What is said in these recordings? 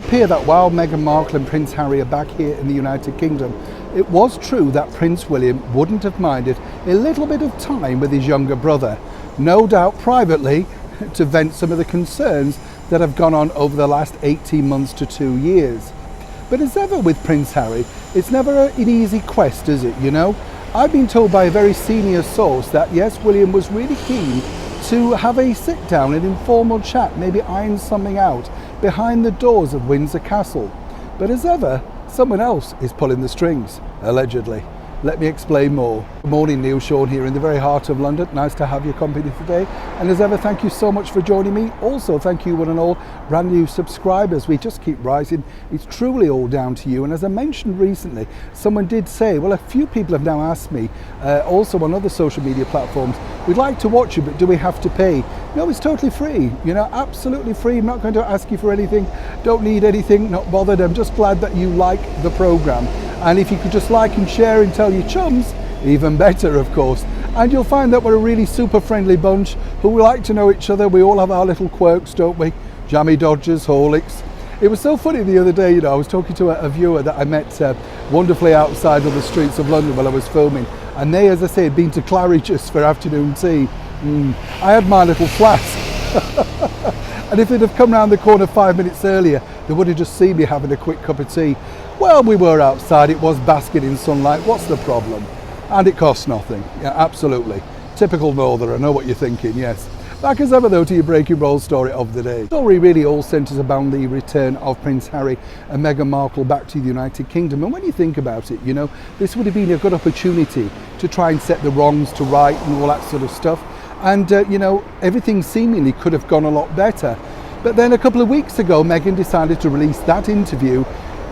appear that while Meghan Markle and Prince Harry are back here in the United Kingdom, it was true that Prince William wouldn't have minded a little bit of time with his younger brother, no doubt privately, to vent some of the concerns that have gone on over the last 18 months to 2 years. But as ever with Prince Harry, it's never an easy quest, is it, you know? I've been told by a very senior source that yes, William was really keen to have a sit down, an informal chat, maybe iron something out behind the doors of Windsor Castle. But as ever, someone else is pulling the strings, allegedly. Let me explain more. Good morning, Neil Sean here in the very heart of London. Nice to have your company today. And as ever, thank you so much for joining me. Also, thank you one and all brand new subscribers. We just keep rising. It's truly all down to you. And as I mentioned recently, someone did say, well, a few people have now asked me, also on other social media platforms, we'd like to watch you, but do we have to pay? No, it's totally free, you know, absolutely free. I'm not going to ask you for anything, don't need anything, not bothered. I'm just glad that you like the program. And if you could just like and share and tell your chums, even better, of course. And you'll find that we're a really super friendly bunch who like to know each other. We all have our little quirks, don't we? Jammy Dodgers, Horlicks. It was so funny the other day, you know, I was talking to a viewer that I met wonderfully outside of the streets of London while I was filming. And they, as I say, had been to Claridge's for afternoon tea. I had my little flask. And if they'd have come round the corner 5 minutes earlier, they would have just seen me having a quick cup of tea. Well, we were outside, it was basking in sunlight, what's the problem? And it costs nothing, yeah, absolutely. Typical northerner, I know what you're thinking, yes. Back as ever though to your breaking roll story of the day. The story really all centres around the return of Prince Harry and Meghan Markle back to the United Kingdom. And when you think about it, you know, this would have been a good opportunity to try and set the wrongs to right and all that sort of stuff. And, you know, everything seemingly could have gone a lot better. But then a couple of weeks ago, Meghan decided to release that interview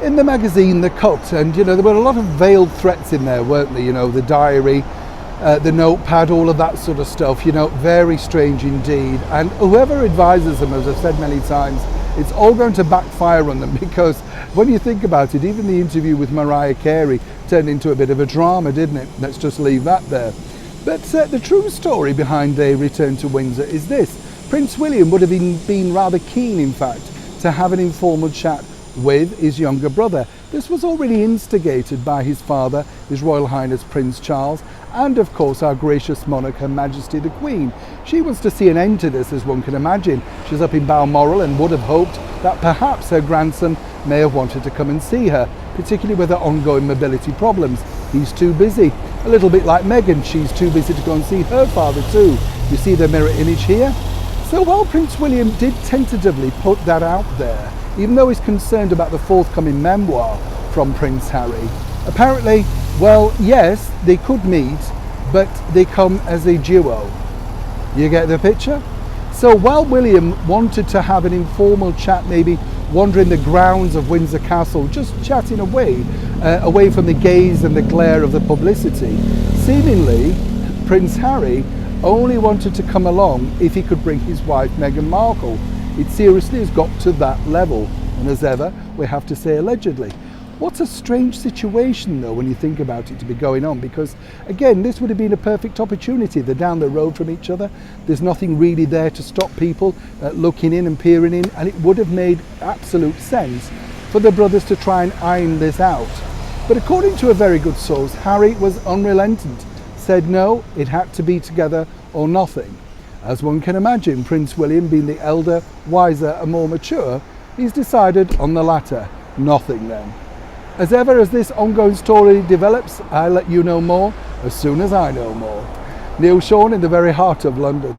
in the magazine The Cut, and you know there were a lot of veiled threats in there, weren't there? You know, the diary, the notepad, all of that sort of stuff, you know, very strange indeed. And whoever advises them, as I've said many times, it's all going to backfire on them, because when you think about it, even the interview with Mariah Carey turned into a bit of a drama, didn't it? Let's just leave that there. But the true story behind their return to Windsor is this. Prince William would have been rather keen, in fact, to have an informal chat with his younger brother. This was already instigated by his father, His Royal Highness Prince Charles, and of course our gracious monarch, Her Majesty the Queen. She wants to see an end to this, as one can imagine. She's up in Balmoral and would have hoped that perhaps her grandson may have wanted to come and see her, particularly with her ongoing mobility problems. He's too busy. A little bit like Meghan, she's too busy to go and see her father too. You see the mirror image here? So while Prince William did tentatively put that out there, even though he's concerned about the forthcoming memoir from Prince Harry, apparently, well, yes, they could meet, but they come as a duo. You get the picture? So while William wanted to have an informal chat, maybe wandering the grounds of Windsor Castle, just chatting away from the gaze and the glare of the publicity, seemingly Prince Harry only wanted to come along if he could bring his wife Meghan Markle. It seriously has got to that level, and as ever, we have to say allegedly. What's a strange situation though when you think about it to be going on, because again, this would have been a perfect opportunity. They're down the road from each other, there's nothing really there to stop people looking in and peering in, and it would have made absolute sense for the brothers to try and iron this out. But according to a very good source, Harry was unrelentant, said no, it had to be together or nothing. As one can imagine, Prince William, being the elder, wiser and more mature, he's decided on the latter, nothing then. As ever, as this ongoing story develops, I'll let you know more as soon as I know more. Neil Sean in the very heart of London.